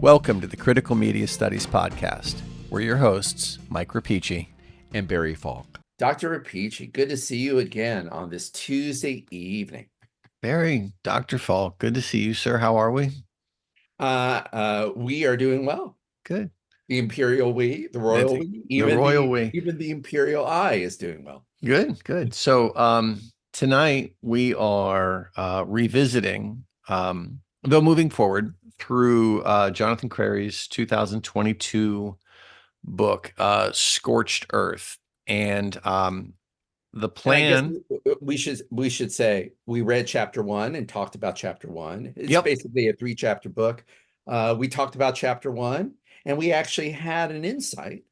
Welcome to the Critical Media Studies Podcast. We're your hosts, Mike Rapici and Barry Falk. Dr. Rapici, good to see you again on this Tuesday evening. Barry, Dr. Falk, good to see you, sir. How are we? We are doing well. Good. The imperial we, the royal we, even the imperial I is doing well. Good. So tonight we are revisiting, though moving forward through Jonathan Crary's 2022 book, Scorched Earth. And the plan. We should say we read chapter 1 and talked about chapter 1. It's basically a 3-chapter book. We talked about chapter 1, and we actually had an insight.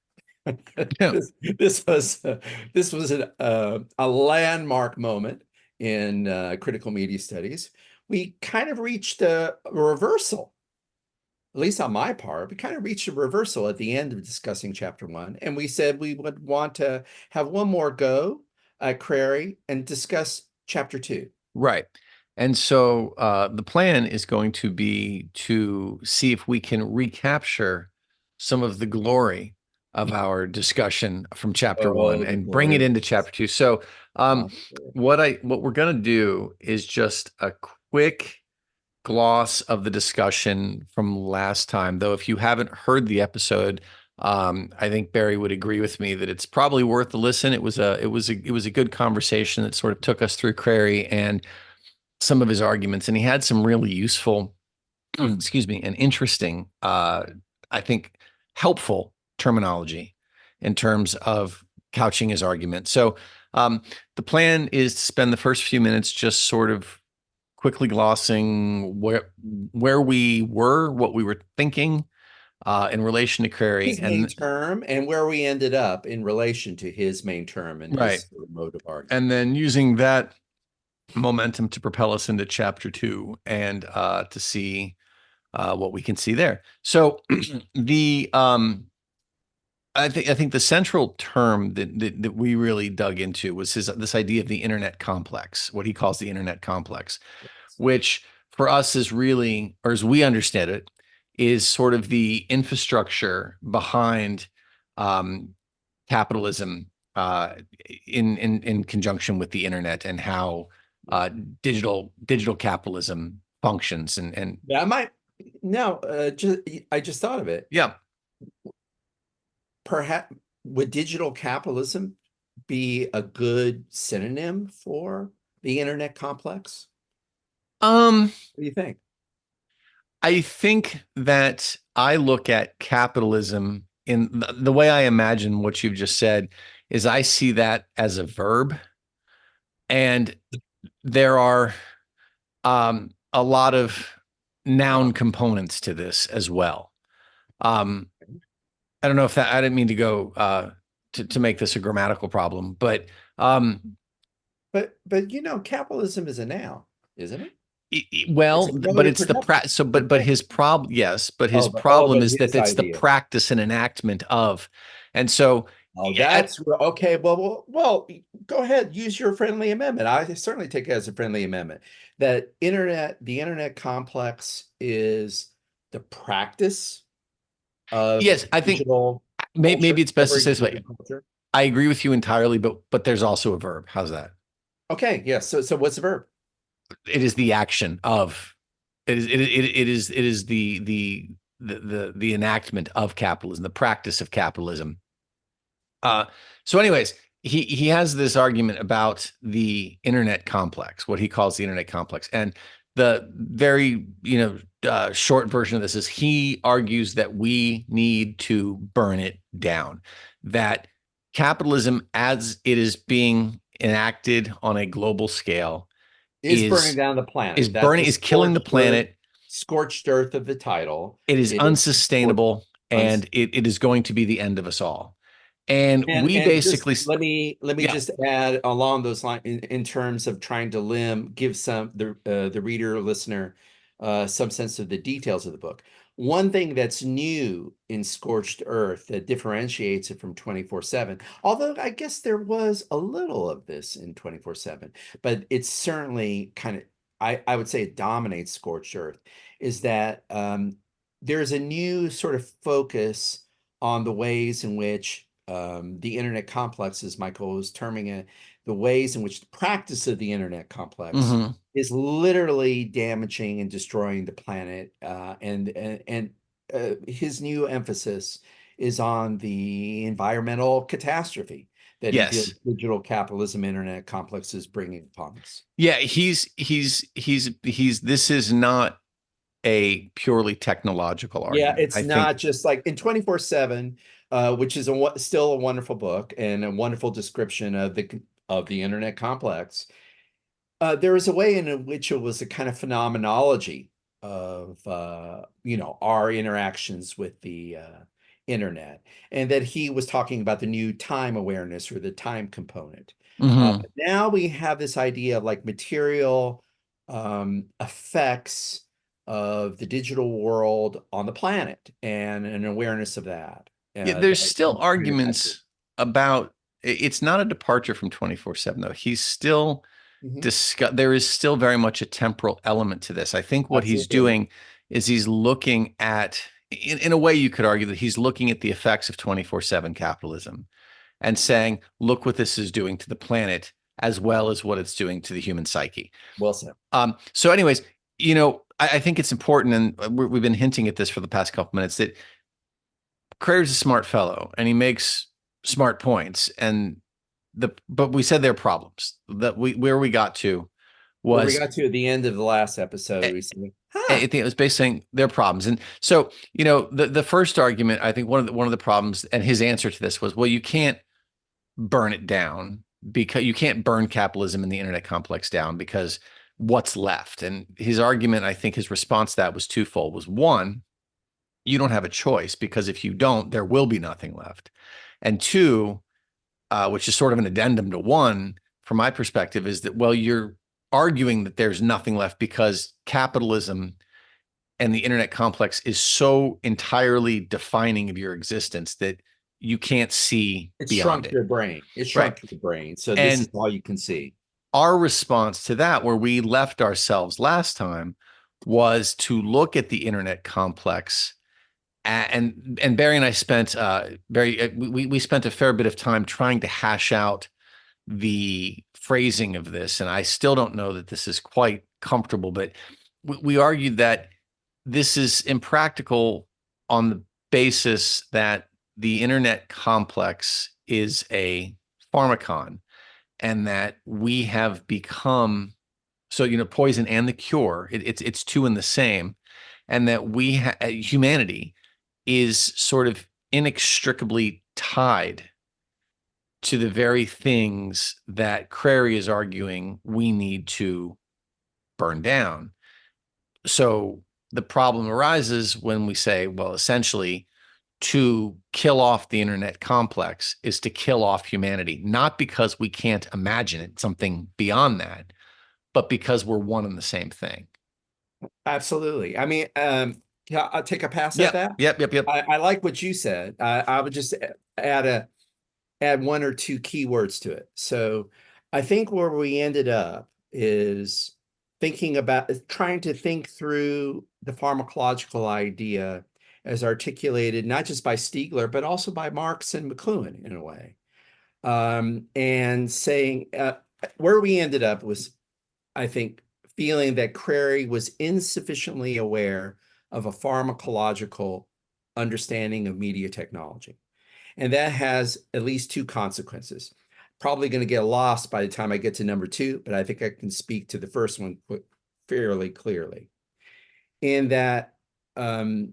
This was a landmark moment in critical media studies. We kind of reached a reversal, at least on my part. We kind of reached a reversal at the end of discussing chapter 1, and we said we would want to have one more go at Crary and discuss chapter 2. Right. And so the plan is going to be to see if we can recapture some of the glory of our discussion from chapter 1 and bring it into chapter 2. So what we're going to do is just a quick gloss of the discussion from last time. Though if you haven't heard the episode, I think Barry would agree with me that it's probably worth a listen. It was a good conversation that sort of took us through Crary and some of his arguments, and he had some really useful, and interesting, I think helpful terminology in terms of couching his argument. So the plan is to spend the first few minutes just sort of quickly glossing where we were, what we were thinking in relation to Crary, his main term, and where we ended up in relation to his main term and his mode of argument. And then using that momentum to propel us into chapter 2 and to see what we can see there. So I think the central term that we really dug into was this idea of the internet complex, what he calls the internet complex, which for us is really, or as we understand it, is sort of the infrastructure behind capitalism in conjunction with the internet and how digital capitalism functions. And that might I just thought of it. Yeah. Perhaps would digital capitalism be a good synonym for the internet complex? What do you think? I think that I look at capitalism in the way I imagine what you've just said is I see that as a verb, and there are a lot of noun components to this as well. I don't know if that, I didn't mean to go to make this a grammatical problem, but capitalism is a noun, isn't it? But it's the his problem. Yes, but his problem is that it's the practice and enactment of, and so. That's okay. Well, go ahead. Use your friendly amendment. I certainly take it as a friendly amendment. That the internet complex is the practice of. Yes, I think maybe it's best to say this way. I agree with you entirely, but there's also a verb. How's that? Okay. Yes. So what's the verb? It is the action of. It is the enactment of capitalism, the practice of capitalism. So anyways, he has this argument about the internet complex, what he calls the internet complex. And the very, short version of this is he argues that we need to burn it down, that capitalism as it is being enacted on a global scale is burning down the planet, is killing the planet. Scorched earth of the title. It is unsustainable, and it is going to be the end of us all. And we basically let me just add along those lines in terms of trying to give the reader or listener some sense of the details of the book. One thing that's new in Scorched Earth that differentiates it from 24/7, although I guess there was a little of this in 24/7, but it's certainly kind of, I would say it dominates Scorched Earth, is that there's a new sort of focus on the ways in which the internet complex, as Michael was terming it, the ways in which the practice of the internet complex Mm-hmm. is literally damaging and destroying the planet. And his new emphasis is on the environmental catastrophe that he feels Yes. digital capitalism internet complex is bringing upon us. Yeah, he's this is not a purely technological Yeah, argument. it's I think not just like in 24/7, which is still a wonderful book and a wonderful description of the internet complex. There was a way in which it was a kind of phenomenology of our interactions with the internet, and that he was talking about the new time awareness or the time component. mhm. Now we have this idea of like material effects of the digital world on the planet and an awareness of that. Yeah, there's That still interconnected. arguments about it's not a departure from 24/7 though. He's still Mhm. there is still very much a temporal element to this. I think what he's Absolutely. doing is he's looking at in a way you could argue that he's looking at the effects of 24/7 capitalism and saying, look what this is doing to the planet as well as what it's doing to the human psyche. Well said. So anyways, I think it's important, and we've been hinting at this for the past couple minutes, that Crary's a smart fellow and he makes smart points. But we said there are problems that where we got to Where we was got to at the end of the last episode, I we said, think it was basically saying there are problems. And so, the first argument, I think one of the problems and his answer to this was, well, you can't burn it down because you can't burn capitalism and the internet complex down because what's left? And his argument, I think his response to that was twofold. Was one, you don't have a choice because if you don't, there will be nothing left. And two, which is sort of an addendum to one, from my perspective, is that, well, you're arguing that there's nothing left because capitalism and the internet complex is so entirely defining of your existence that you can't see it beyond shrunk it. your brain. It Right. shrunk your brain. So this is And all you can see. our response to that, where we left ourselves last time, was to look at the internet complex. And Barry and I spent we spent a fair bit of time trying to hash out the phrasing of this, and I still don't know that this is quite comfortable. But we argued that this is impractical on the basis that the internet complex is a pharmacon, and that we have become so poison and the cure. It's two in the same, and that humanity is sort of inextricably tied to the very things that Crary is arguing we need to burn down. So the problem arises when we say, well, essentially, to kill off the internet complex is to kill off humanity, not because we can't imagine it, something beyond that, but because we're one and the same thing. Absolutely. I mean, yeah, I'll take a pass at Yep, that. yep, yep, yep. I like what you said. I would just add one or two keywords to it. So I think where we ended up is trying to think through the pharmacological idea as articulated not just by Stiegler, but also by Marx and McLuhan in a way. And saying where we ended up was, I think, feeling that Crary was insufficiently aware of a pharmacological understanding of media technology. And that has at least two consequences. Probably going to get lost by the time I get to number two, but I think I can speak to the first one fairly clearly. In that the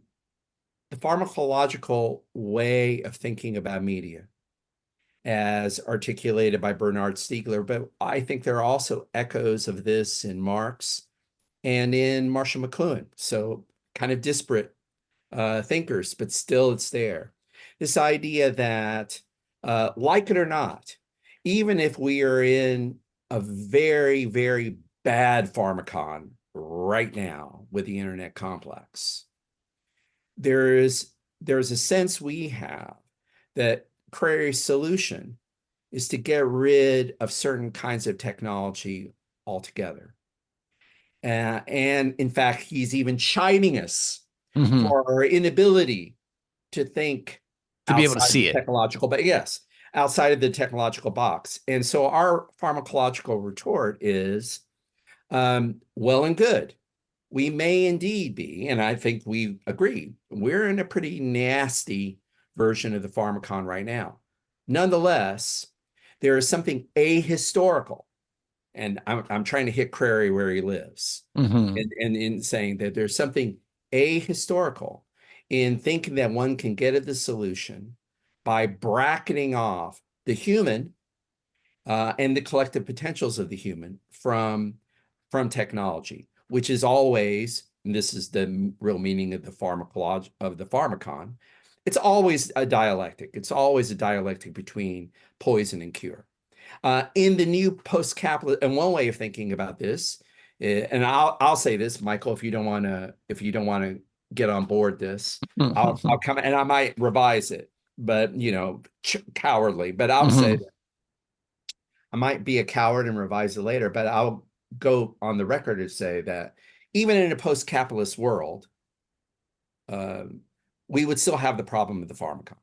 pharmacological way of thinking about media, as articulated by Bernard Stiegler, but I think there are also echoes of this in Marx and in Marshall McLuhan. So kind of disparate thinkers, but still it's there. This idea that, like it or not, even if we are in a very, very bad pharmacon right now with the internet complex, there's a sense we have that Crary's solution is to get rid of certain kinds of technology altogether. And in fact, he's even chiding us Hmm. for our inability to think To be able to outside the see it. technological, but yes, outside of the technological box. And so our pharmacological retort is, well and good. We may indeed be, and I think we agree, we're in a pretty nasty version of the pharmacon right now. Nonetheless, there is something ahistorical, and I'm trying to hit Crary where he lives, Hmm. and in saying that there's something ahistorical in thinking that one can get at the solution by bracketing off the human and the collective potentials of the human from technology, which is always, and this is the real meaning of the pharmacology of the pharmacon, it's always a dialectic. It's always a dialectic between poison and cure. In the new post-capitalist, and one way of thinking about this, and I'll say this, Michael, if you don't want to get on board this, I'll come and I might revise it, but cowardly. But I'll say Hmm. I might be a coward and revise it later. But I'll go on the record to say that even in a post-capitalist world, um, we would still have the problem of the pharmacon.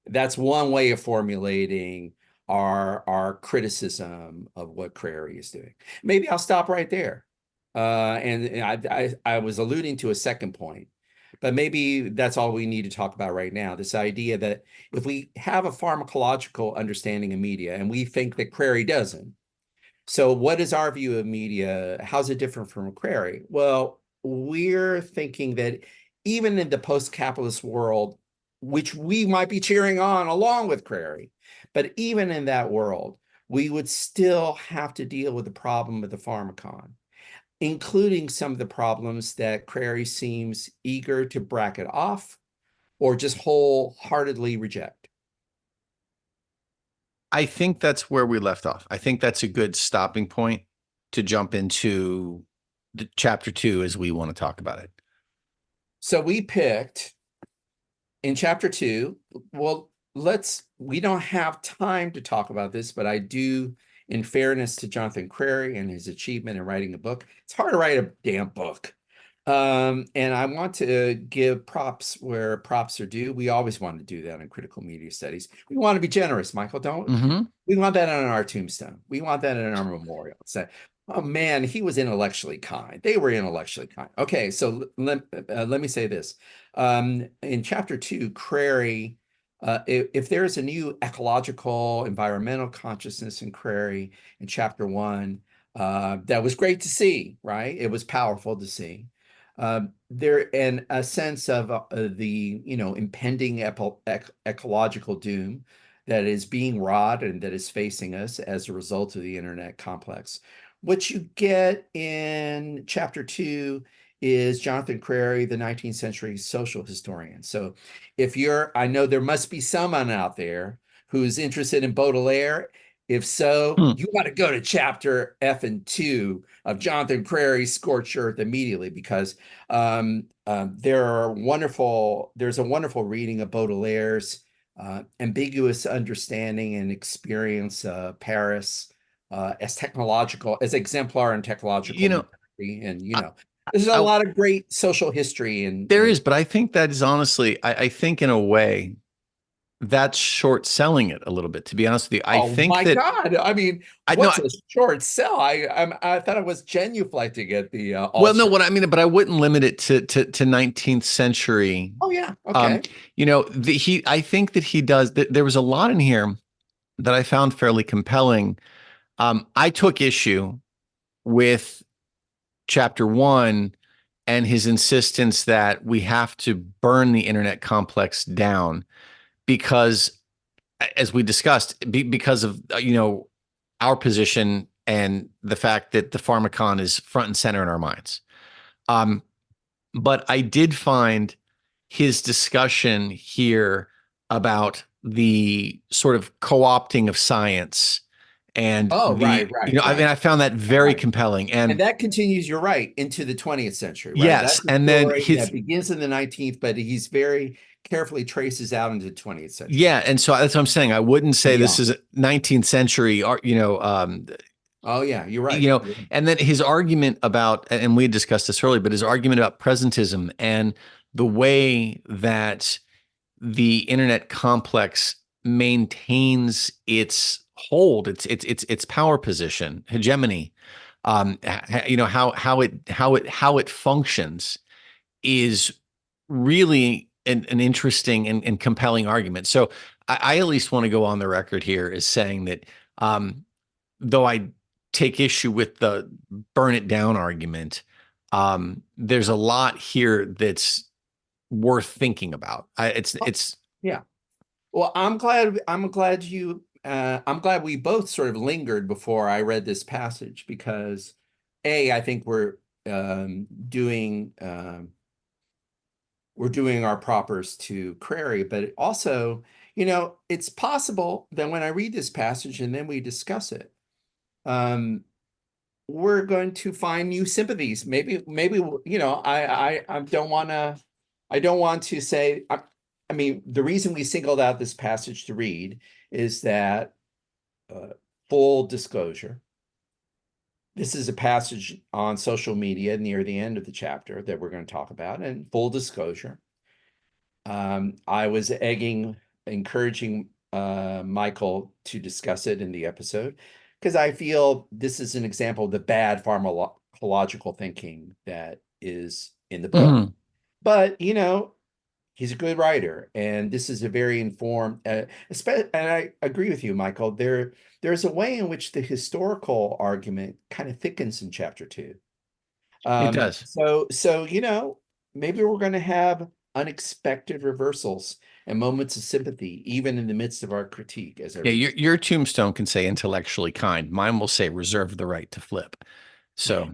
That's one way of formulating our criticism of what Crary is doing. Maybe I'll stop right there. And I was alluding to a second point, but maybe that's all we need to talk about right now. This idea that if we have a pharmacological understanding of media, and we think that Crary doesn't, so what is our view of media? How's it different from Crary? Well, we're thinking that even in the post-capitalist world, which we might be cheering on along with Crary, but even in that world, we would still have to deal with the problem of the pharmacon, including some of the problems that Crary seems eager to bracket off or just wholeheartedly reject. I think that's where we left off. I think that's a good stopping point to jump into the chapter 2 as we want to talk about it. So we picked in chapter 2, well, we don't have time to talk about this, but I do, in fairness to Jonathan Crary and his achievement in writing a book, it's hard to write a damn book. And I want to give props where props are due. We always want to do that in critical media studies. We want to be generous, Michael, don't Mm-hmm. we want that on our tombstone. We want that in our memorial. Say, oh man, he was intellectually kind. They were intellectually kind. Okay, so let me say this. In chapter 2, Crary, if there is a new ecological, environmental consciousness in Crary in chapter 1, that was great to see, right? It was powerful to see. There and a sense of the impending ecological doom that is being wrought and that is facing us as a result of the internet complex. What you get in chapter 2 is Jonathan Crary, the 19th century social historian. So I know there must be someone out there who's interested in Baudelaire. If so, Hmm. you got to go to chapter F and 2 of Jonathan Crary's Scorched Earth immediately, because there's a wonderful reading of Baudelaire's ambiguous understanding and experience Paris as exemplar and technological You know, modernity. And, I, there's a I, lot of great social history there in is, but I think that is honestly, I think in a way that's short selling it a little bit, to be honest with you. I Oh think my that God. I mean, I know, what's a short sell? I thought it was genuflecting at the well, no, ulcer. what I mean, but I wouldn't limit it to 19th century. Oh yeah. Um, Okay. I think that he does that. There was a lot in here that I found fairly compelling. I took issue with chapter 1 and his insistence that we have to burn the internet complex down because, as we discussed, because of our position and the fact that the pharmacon is front and center in our minds. Um, but I did find his discussion here about the sort of co-opting of science and Oh, the, right, right, I mean, right, I found that very right. compelling. And And that continues, you're right, into the 20th century, right? yes, That's a and then story his, that begins in the 19th, but he's very carefully traces out into the 20th century yeah. And so that's what I'm saying. I wouldn't and say this beyond. is 19th century, Oh yeah, you're right. You know, and then his argument about, and we had discussed this earlier, but his argument about presentism and the way that the internet complex maintains its hold, its power position, hegemony, you know, how it functions is really an interesting and compelling argument. So I at least want to go on the record here as saying that, though I take issue with the burn it down argument, there's a lot here that's worth thinking about. It's Yeah. Well, I'm glad we both sort of lingered before I read this passage because I think um, doing um, we're doing our propers to Crary, but also, it's possible that when I read this passage and then we discuss it, um, we're going to find new sympathies. Maybe I don't want to say. I mean, the reason we singled out this passage to read is that, uh, full disclosure, this is a passage on social media near the end of the chapter that we're going to talk about. And full disclosure, I was encouraging Michael to discuss it in the episode because I feel this is an example of the bad pharmacological thinking that is in the book. Mhm. But, he's a good writer, and this is a very informed, and I agree with you, Michael. There's a way in which the historical argument kind of thickens in chapter two. It does. So maybe we're going to have unexpected reversals and moments of sympathy, even in the midst of our critique as I Yeah, read. your tombstone can say intellectually kind. Mine will say reserve the right to flip. So,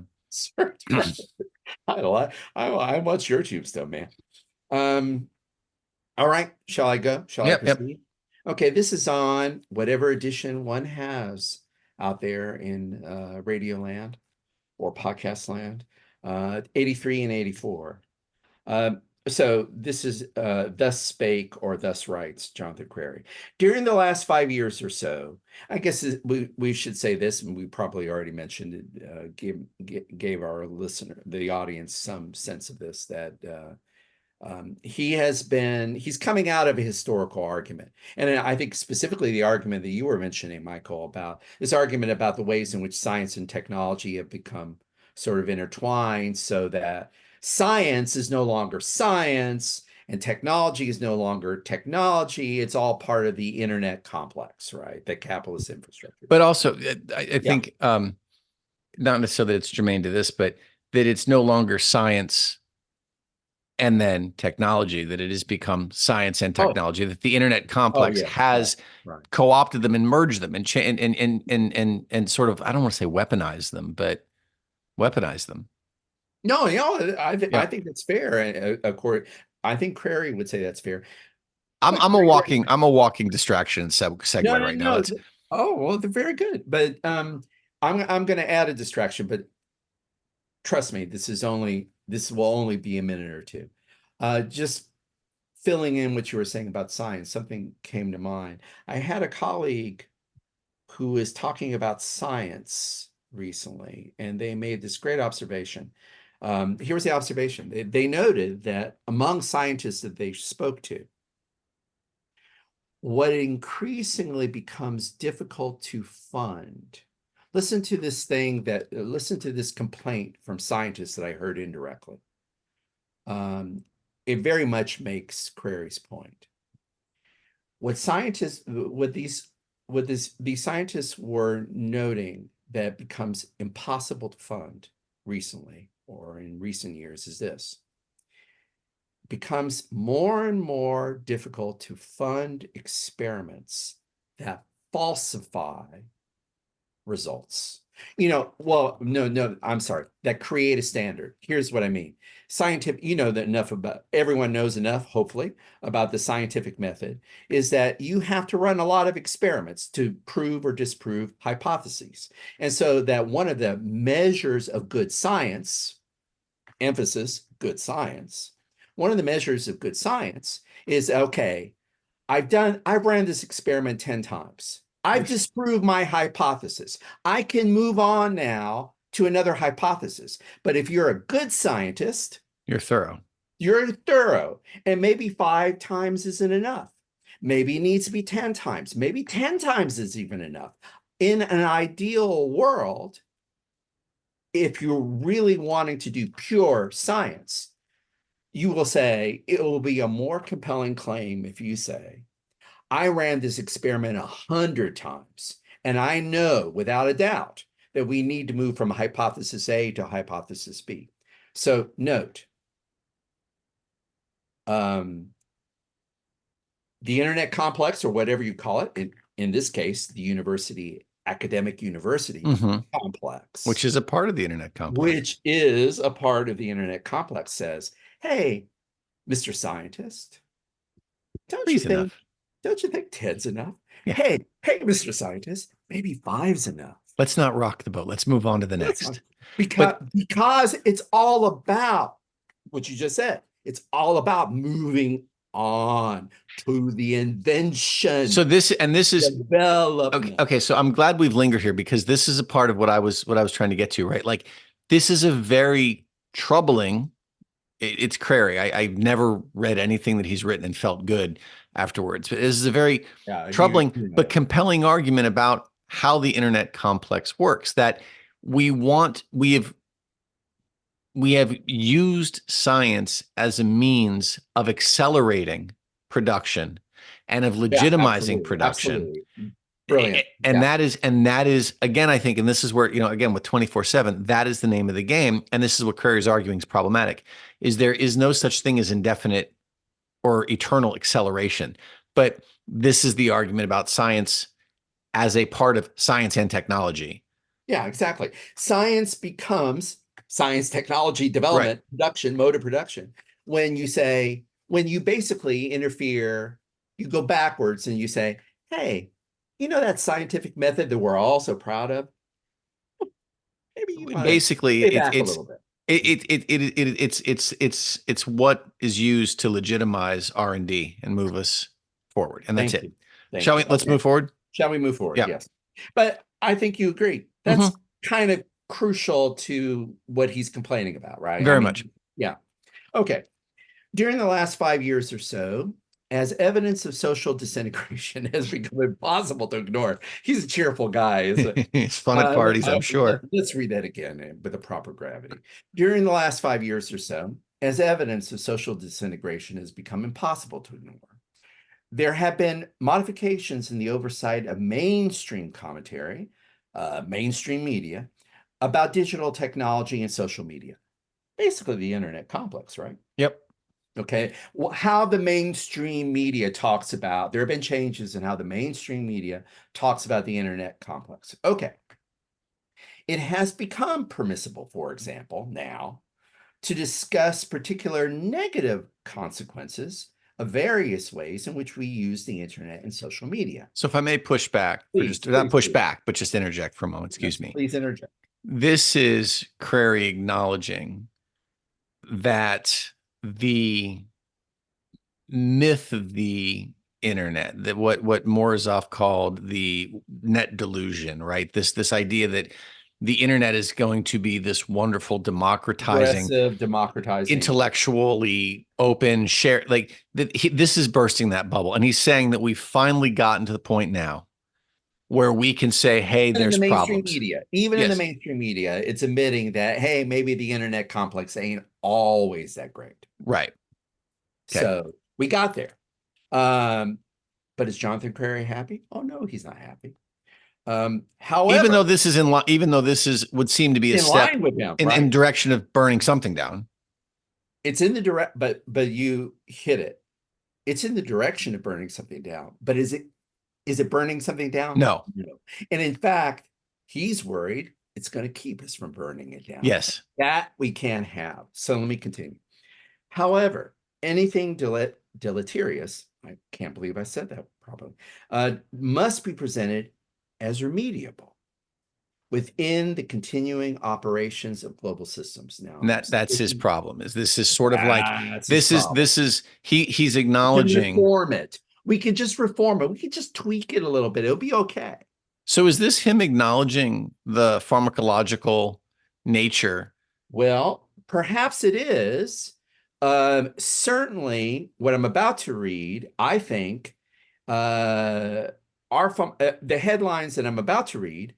I like. I want your tombstone, man. Um, all right, shall I go? Shall I yep, yep. proceed? Okay, this is on whatever edition one has out there in Radio Land or Podcast Land, 83 and 84. So this is Thus Spake or Thus Writes Jonathan Crary. During the last 5 years or so, I guess we should say this, and we probably already mentioned it, gave our listener, the audience, some sense of this, that he's coming out of a historical argument. And I think specifically the argument that you were mentioning, Michael, about this argument about the ways in which science and technology have become sort of intertwined so that science is no longer science and technology is no longer technology. It's all part of the internet complex, right? The capitalist infrastructure. But also, I Yeah. think, not necessarily that it's germane to this, but that it's no longer science and then technology, that it has become science and Oh, technology, that the internet oh complex yes, right, has right. co-opted them and merged them and and sort of, I don't want to say weaponized them, but weaponized them. No, I Yeah. think that's fair. According, I think Crary would say that's fair. I'm But I'm a walking I'm a walking distraction and no, segue no, right now. no. Let's Oh, well, they're very good. But I'm going to add a distraction. But trust me, this will only be a minute or two. Just filling in what you were saying about science, something came to mind. I had a colleague who was talking about science recently, and they made this great observation. Here was the observation. They noted that among scientists that they spoke to, what increasingly becomes difficult to fund. Listen to this complaint from scientists that I heard indirectly. It very much makes Crary's point. What scientists, what these scientists were noting that becomes impossible to fund recently or in recent years is this: becomes more and more difficult to fund experiments that falsify results. Well, no, I'm sorry, that create a standard. Here's what I mean. Scientific, that enough about, everyone knows enough, hopefully, about the scientific method, is that you have to run a lot of experiments to prove or disprove hypotheses. And so that one of the measures of good science, emphasis, good science, one of the measures of good science is, okay, I've ran this experiment 10 times. I've disproved my hypothesis. I can move on now to another hypothesis. But if you're a good scientist, You're thorough. you're thorough, and maybe 5 times isn't enough. Maybe it needs to be 10 times. Maybe 10 times is even enough. In an ideal world, if you're really wanting to do pure science, you will say it will be a more compelling claim if you say, I ran this experiment 100 times, and I know without a doubt that we need to move from hypothesis A to hypothesis B. So note, the internet complex, or whatever you call it, in this case, the academic university complex, which is a part of the internet complex, says, hey, Mr. Scientist, don't Three's enough. Don't you think 10's enough? Yeah. Hey, Mr. Scientist, maybe 5's enough. Let's not rock the boat. Let's move on to the next. Because it's all about what you just said. It's all about moving on to the invention. So this is development. Okay, so I'm glad we've lingered here, because this is a part of what I was trying to get to, right? Like, this is a very troubling. It's Crary. I've never read anything that he's written and felt good afterwards. But this is a very troubling but compelling argument about how the internet complex works. That we have used science as a means of accelerating production and of legitimizing production. Absolutely. Brilliant. And that is again, I think, and this is where, again, with 24/7, that is the name of the game. And this is what Crary's arguing is problematic, is there is no such thing as indefinite or eternal acceleration. But this is the argument about science as a part of science and technology. Yeah, exactly. Science becomes science, technology, development, production, mode of production. When you basically interfere, you go backwards and you say, hey, that scientific method that we're all so proud of? Maybe you basically it's what is used to legitimize R&D and move us forward. And that's it. Shall we? Let's move forward. Shall we move forward? Yeah. Yes. But I think you agree. That's kind of crucial to what he's complaining about, right? Very much. Yeah. Okay. During the last 5 years or so, as evidence of social disintegration has become impossible to ignore. He's a cheerful guy. He's fun at parties, I'm sure. Let's read that again with a proper gravity. During the last 5 years or so, as evidence of social disintegration has become impossible to ignore, there have been modifications in the oversight of mainstream commentary, mainstream media, about digital technology and social media. Basically the internet complex, right? Yep. Okay, well, how the mainstream media talks about, there have been changes in how the mainstream media talks about the internet complex. Okay, it has become permissible, for example, now to discuss particular negative consequences of various ways in which we use the internet and social media. So if I may push back, not push back, but just interject for a moment, excuse me. Please interject. This is Crary acknowledging that the myth of the internet, that what Morozov called the net delusion, right? This idea that the internet is going to be this wonderful democratizing, intellectually open, share, like this is bursting that bubble. And he's saying that we've finally gotten to the point now where we can say, hey, there's problems. Even in the mainstream media, it's admitting that, hey, maybe the internet complex ain't always that great. Right. Okay. So we got there. But is Jonathan Crary happy? Oh no, he's not happy. However, even though this would seem to be a step with him, in direction of burning something down. It's in the but you hit it. It's in the direction of burning something down. But is it burning something down? No. And in fact, he's worried it's going to keep us from burning it down. Yes. That we can't have. So let me continue. However, anything deleterious, I can't believe I said that properly, must be presented as remediable within the continuing operations of global systems. Now, and that's his problem. This is sort of like he's acknowledging reform it We could just reform it. We could just tweak it a little bit. It'll be okay. So is this him acknowledging the pharmacological nature? Well, perhaps it is. Certainly, what I'm about to read, I think, are from the headlines that I'm about to read.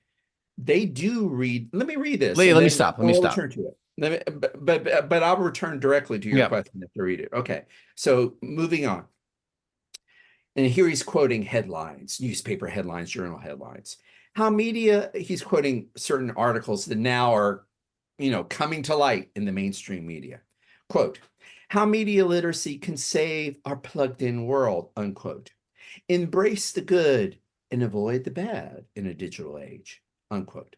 They do read. Let me read this, and Let me then stop. Let me we'll stop. return to it. But I'll return directly to your Yeah. question if to read it. Okay. So moving on. And here he's quoting headlines, newspaper headlines, journal headlines. How media, he's quoting certain articles that now are, coming to light in the mainstream media. Quote, how media literacy can save our plugged in world, unquote. Embrace the good and avoid the bad in a digital age, unquote.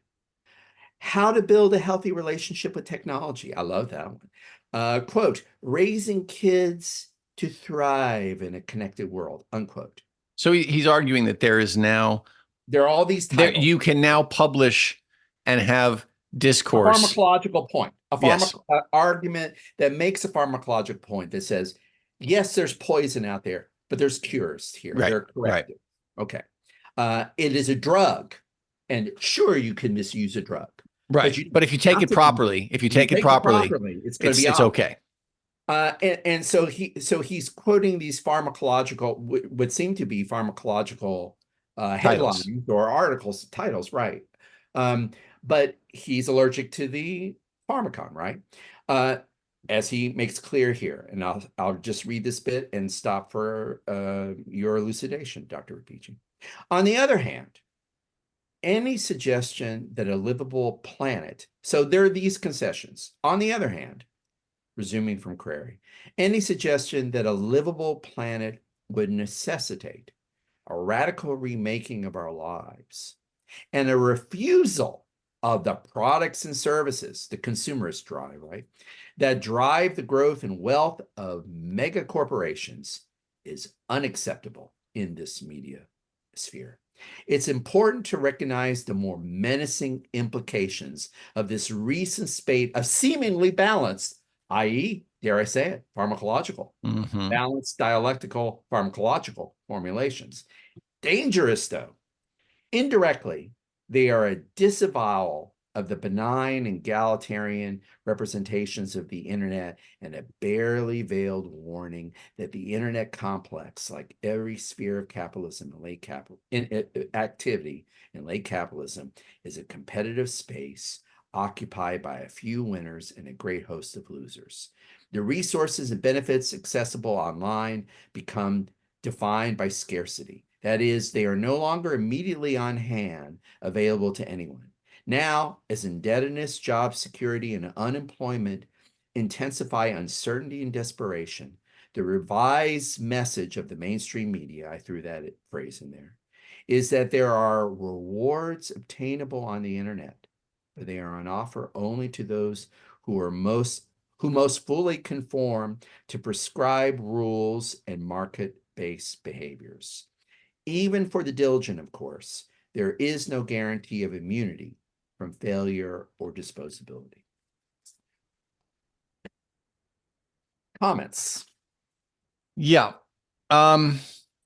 How to build a healthy relationship with technology. I love that one. Quote, raising kids to thrive in a connected world, unquote. So he's arguing that there are all these titles. You can now publish and have discourse. A pharmacological point, yes. Argument that makes a pharmacological point that says, yes, there's poison out there, but there's cures here. Right. They're corrective. Right. Okay. It is a drug, and sure, you can misuse a drug. Right. But if you take it properly, it's going to be okay. And so he's quoting these pharmacological, would seem to be pharmacological headlines or articles, titles, right? But he's allergic to the pharmacon, right? As he makes clear here, and I'll just read this bit and stop for your elucidation, Dr. Rapici. On the other hand, any suggestion that a livable planet, so there are these concessions. On the other hand, resuming from Crary, any suggestion that a livable planet would necessitate a radical remaking of our lives and a refusal of the products and services the consumerists drive, right, that drive the growth and wealth of mega corporations is unacceptable in this media sphere. It's important to recognize the more menacing implications of this recent spate of seemingly balanced, i.e., dare I say it, pharmacological, balanced dialectical pharmacological formulations. Dangerous, though. Indirectly, they are a disavowal of the benign and egalitarian representations of the internet and a barely veiled warning that the internet complex, like every sphere of capitalism and activity in late capitalism, is a competitive space occupied by a few winners and a great host of losers. The resources and benefits accessible online become defined by scarcity. That is, they are no longer immediately on hand, available to anyone. Now, as indebtedness, job security, and unemployment intensify uncertainty and desperation, the revised message of the mainstream media, I threw that phrase in there, is that there are rewards obtainable on the internet, but they are on offer only to those who most fully conform to prescribed rules and market-based behaviors. Even for the diligent, of course, there is no guarantee of immunity from failure or disposability. Comments? Yeah.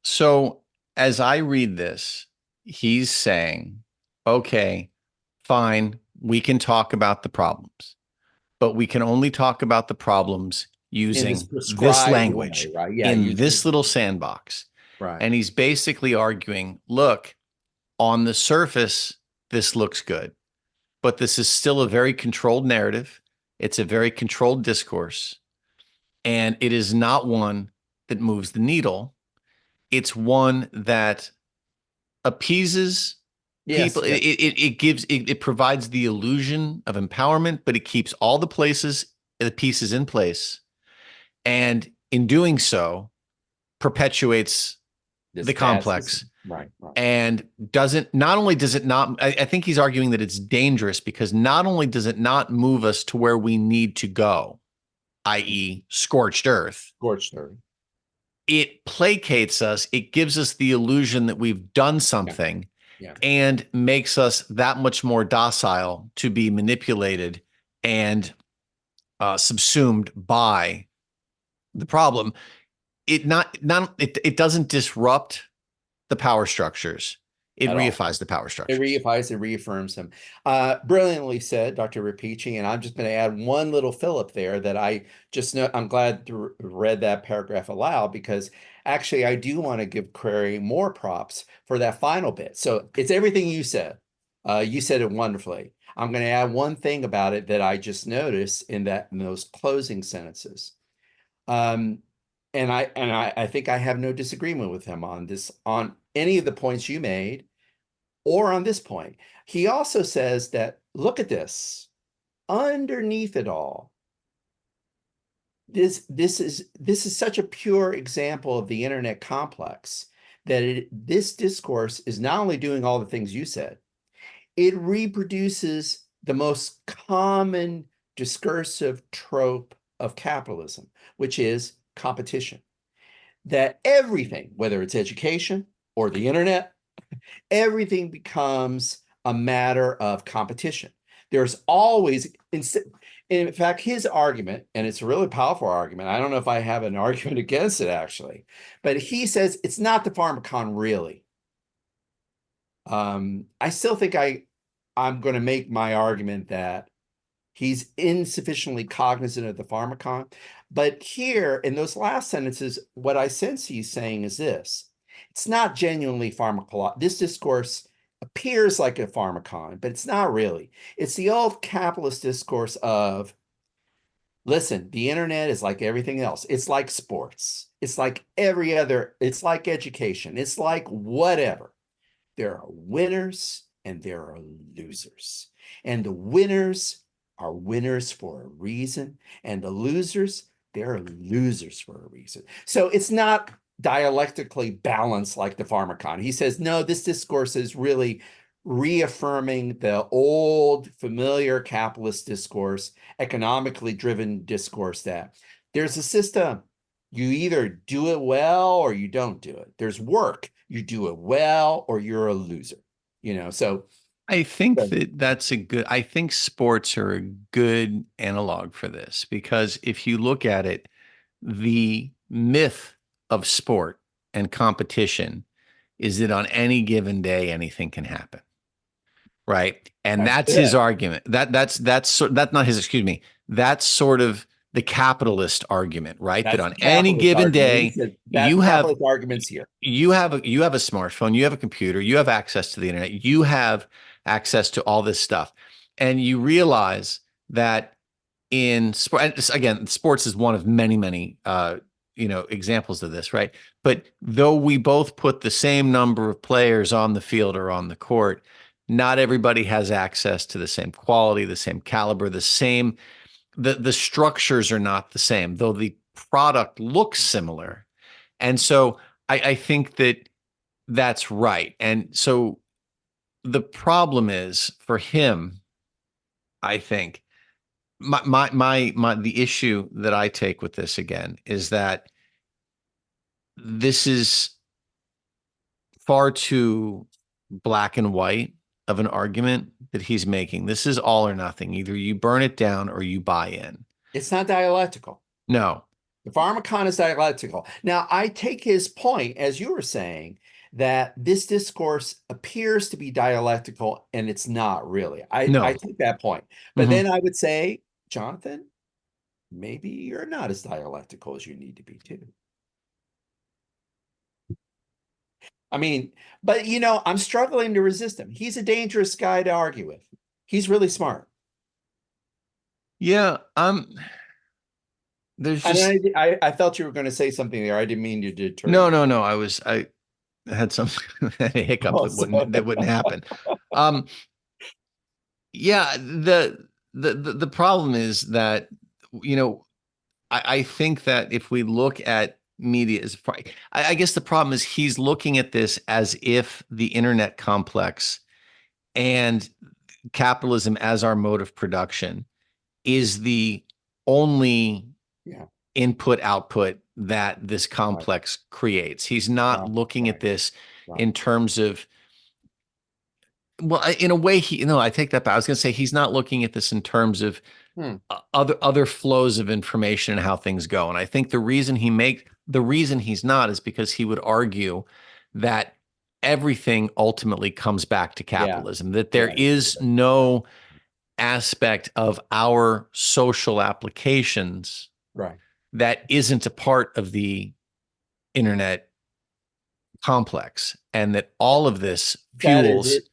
So as I read this, he's saying, okay, fine, we can talk about the problems, but we can only talk about the problems using this language, way, right? Yeah, in this little sandbox. Right. And he's basically arguing, look, on the surface, this looks good, but this is still a very controlled narrative. It's a very controlled discourse, and it is not one that moves the needle. It's one that appeases people. Yes. It provides the illusion of empowerment, but it keeps all the pieces in place. And in doing so, perpetuates the complex. Right. And not only does it not, I think he's arguing that it's dangerous because not only does it not move us to where we need to go, i.e. scorched earth, it placates us. It gives us the illusion that we've done something, and makes us that much more docile to be manipulated and subsumed by the problem. it doesn't disrupt the power structures. It at all. reifies the power It structures. reifies, it reaffirms him. Brilliantly said, Dr. Rapici. And I'm just going to add one little fillip there that I just know. I'm glad to read that paragraph aloud because actually I do want to give Crary more props for that final bit. So it's everything you said. You said it wonderfully. I'm going to add one thing about it that I just noticed in those closing sentences. Um, and I think I have no disagreement with him on this, on any of the points you made or on this point. He also says that, look at this, underneath it all, this is such a pure example of the internet complex that this discourse is not only doing all the things you said, it reproduces the most common discursive trope of capitalism, which is competition. That everything, whether it's education or the internet, everything becomes a matter of competition. There's always, in fact, his argument, and it's a really powerful argument. I don't know if I have an argument against it actually, but he says it's not the pharmacon really. I still think I'm going to make my argument that he's insufficiently cognizant of the pharmacon. But here in those last sentences, what I sense he's saying is this: it's not genuinely pharmacological. This discourse appears like a pharmacon, but it's not really. It's the old capitalist discourse of, listen, the internet is like everything else. It's like sports. It's like every other, it's like education. It's like whatever. There are winners and there are losers. And the winners are winners for a reason. And the losers, they're losers for a reason. So it's not dialectically balanced like the pharmacon. He says, no, this discourse is really reaffirming the old familiar capitalist discourse, economically driven discourse that there's a system. You either do it well or you don't do it. There's work. You do it well or you're a loser. So I think I think sports are a good analog for this because if you look at it, the myth of sport and competition is that on any given day, anything can happen. Right. And that's that's his it. argument. That's not his, excuse me. That's sort of the capitalist argument, right? That That's on the any capitalist given argument. He day, said you that have capitalist argument's here. you have a smartphone, you have a computer, you have access to the internet, you have access to all this stuff. And you realize that in sport, again, sports is one of many, many examples of this, right? But though we both put the same number of players on the field or on the court, not everybody has access to the same quality, the same caliber, the structures are not the same, though the product looks similar. And so I think that that's right. And so the problem is for him, I think the issue that I take with this again is that this is far too black and white of an argument that he's making. This is all or nothing. Either you burn it down or you buy in. It's not dialectical. No. The pharmacon is dialectical. Now, I take his point, as you were saying, that this discourse appears to be dialectical and it's not really. I No. take that point. But Mhm. then I would say, Jonathan, maybe you're not as dialectical as you need to be too. I mean, but I'm struggling to resist him. He's a dangerous guy to argue with. He's really smart. Yeah, there's And just I felt you were going to say something there. I didn't mean to deter no, you. no, no. I had some a hiccup Also, that wouldn't happen. Um, yeah, the problem is that you know I think that if we look at media as I guess the problem is he's looking at this as if the internet complex and capitalism as our mode of production is the only yeah, input output that this right, complex creates. He's not looking at right, this right. in terms of well, in a way, I take that back. I was going to say he's not looking at this in terms of Hmm. other flows of information and how things go. And I think the reason he makes the reason he's not is because he would argue that everything ultimately comes back to Yeah. capitalism, that there Yeah. is no aspect of our social applications Right. that isn't a part of the internet complex, and that all of this That is fuels it.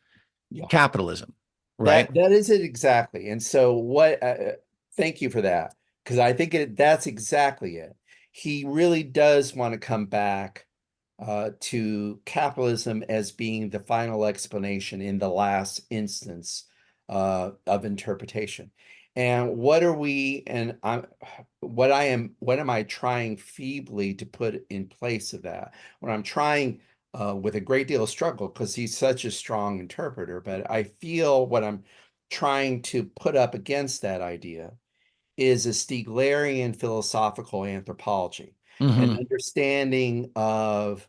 Yeah. capitalism, right? That is it exactly. And so thank you for that, because I think that's exactly it. He really does want to come back to capitalism as being the final explanation in the last instance of interpretation. And what are we, and what am I trying feebly to put in place of that? What I'm trying with a great deal of struggle, because he's such a strong interpreter, but I feel what I'm trying to put up against that idea is a Stiglerian philosophical anthropology, an Mm-hmm. understanding of,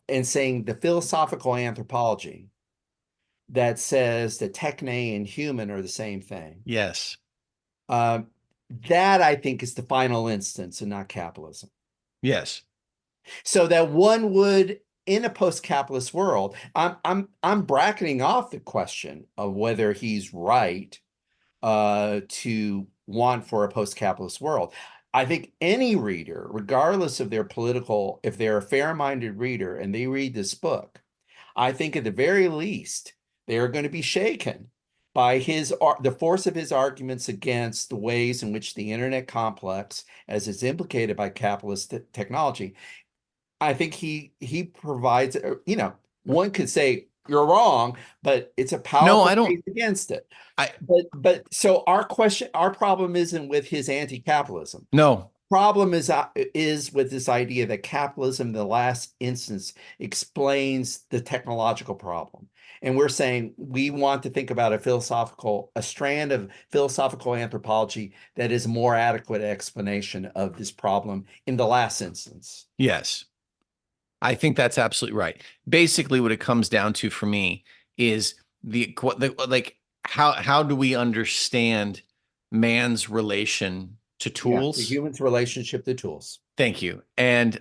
and saying the philosophical anthropology that says that techne and human are the same thing. Yes. Uh, that I think is the final instance and not capitalism. Yes. So that one would, in a post-capitalist world, I'm bracketing off the question of whether he's right to want for a post-capitalist world. I think any reader, regardless of their political, if they're a fair-minded reader and they read this book, I think at the very least, they are going to be shaken by the force of his arguments against the ways in which the internet complex, as is implicated by capitalist technology. I think he provides, one could say you're wrong, but it's a No, powerful I don't. case against it. I But so our problem isn't with his anti-capitalism. no. Problem is with this idea that capitalism, in the last instance, explains the technological problem. And we're saying we want to think about a strand of philosophical anthropology that is a more adequate explanation of this problem in the last instance. Yes. I think that's absolutely right. Basically, what it comes down to for me is the like how do we understand man's relation to Yeah, the tools? human's relationship to tools. Thank you. And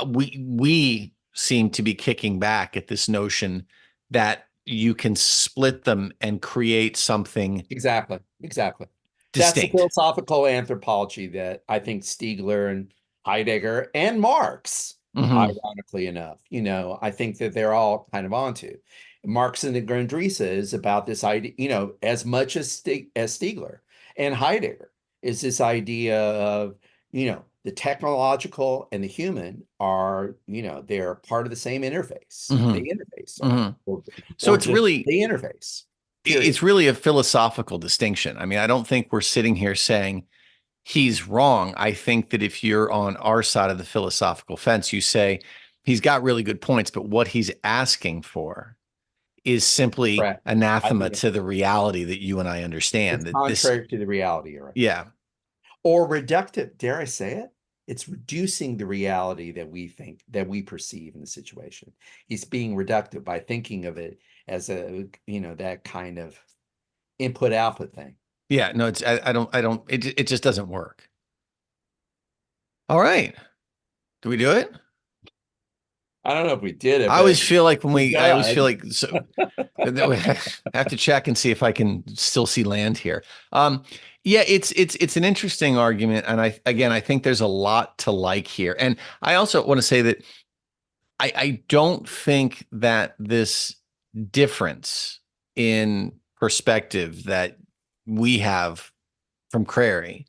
we seem to be kicking back at this notion that you can split them and create something Exactly, exactly. That's the distinct. philosophical anthropology that I think Stiegler and Heidegger and Marx, Hmm. ironically enough, I think that they're all kind of onto. Marx and the Grundrisse is about this idea, as much as Stiegler and Heidegger is this idea of, the technological and the human are, they're part of the same interface. Hmm. They interface, Hmm. So or it's just really they interface, period. it's really a philosophical distinction. I mean, I don't think we're sitting here saying he's wrong. I think that if you're on our side of the philosophical fence, you say he's got really good points, but what he's asking for is simply Correct. I anathema think to the reality that you and I understand it's that this, contrary to the reality, right? yeah, Or reductive, dare I say it? It's reducing the reality that we think, that we perceive in the situation. He's being reductive by thinking of it as that kind of input output thing. yeah, no, it just doesn't work. All right. Do we do it? I don't know if we did it, I but always feel like we're I always done. feel like so I have to check and see if I can still see land here. Um, yeah, it's an interesting argument, and I think there's a lot to like here. And I also want to say that I don't think that this difference in perspective that we have from Crary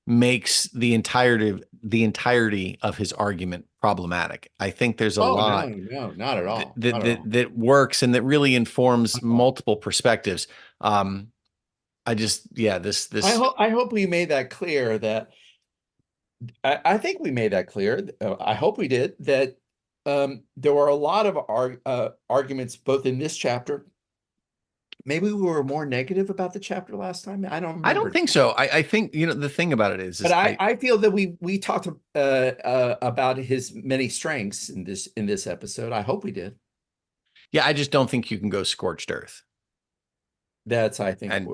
makes the entirety of his argument problematic. I think there's a Oh, no, lot no, not at that all. that Not at that, all. that works and that really informs Not at all. multiple perspectives. I just yeah, this I hope we made that clear that I think we made that clear. I hope we did that. There were a lot of arguments both in this chapter. Maybe we were more negative about the chapter last time. I don't I don't remember. think so. I think the thing about it But is I feel that we talked about his many strengths in this episode. I hope we did. yeah, I just don't think you can go scorched earth. That's I think And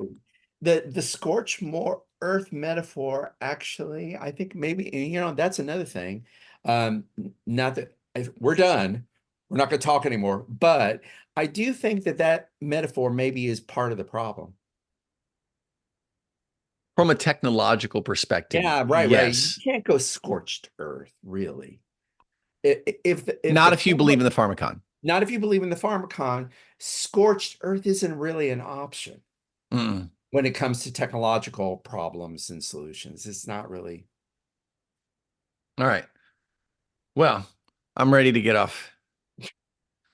the scorch more earth metaphor, actually, I think maybe, that's another thing. Not that we're done, we're not going to talk anymore, but I do think that metaphor maybe is part of the problem. From a technological perspective, Yeah, right. You yes. can't go scorched earth, really. If Not the if you believe in the pharmacon. not if you believe in the pharmacon, scorched earth isn't really an option when it comes to technological problems and solutions. It's not really. All right. Well, I'm ready to get off.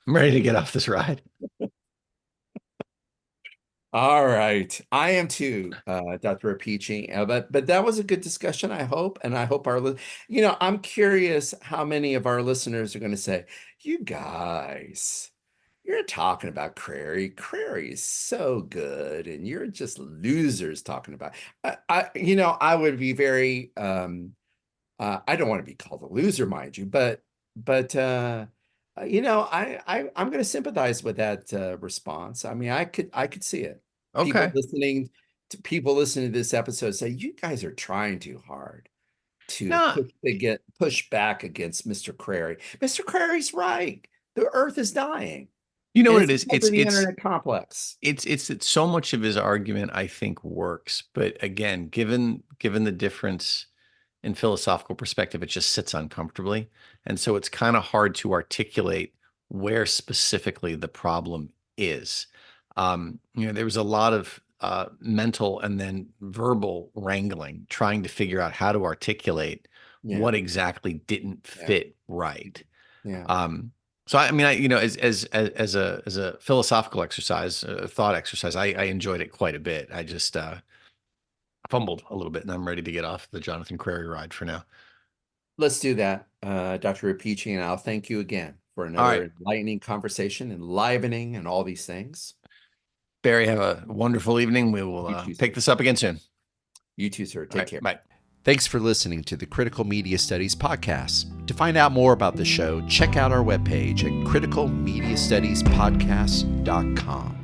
I'm ready to get off this ride. All right. I am too, Dr. Apici. But that was a good discussion, I hope. And I hope I'm curious how many of our listeners are going to say, you guys, you're talking about Crary. Crary is so good, and you're just losers talking about. I would be very. I don't want to be called a loser, mind you, but I'm going to sympathize with that response. I mean, I could see it. Okay. People listening to this episode say, you guys are trying too hard to No, push back against Mr. Crary. Mr. Crary's right. The earth is dying. you know And what it's it is? because of the internet complex. It's that so much of his argument, I think, works. But again, given the difference in philosophical perspective, it just sits uncomfortably. And so it's kind of hard to articulate where specifically the problem is. There was a lot of mental and then verbal wrangling, trying to figure out how to articulate Yeah. what exactly didn't fit right. Yeah. So I mean, as a philosophical exercise, a thought exercise, I enjoyed it quite a bit. I just fumbled a little bit, and I'm ready to get off the Jonathan Crary ride for now. Let's do that, Dr. Rapici, and I'll thank you again for All right, another enlightening conversation, enlivening, and all these things. Barry, have a wonderful evening. We will too, pick this up again soon. You too, sir. Take care. Bye. Thanks for listening to the Critical Media Studies podcast. To find out more about the show, check out our webpage at criticalmediastudiespodcast.com.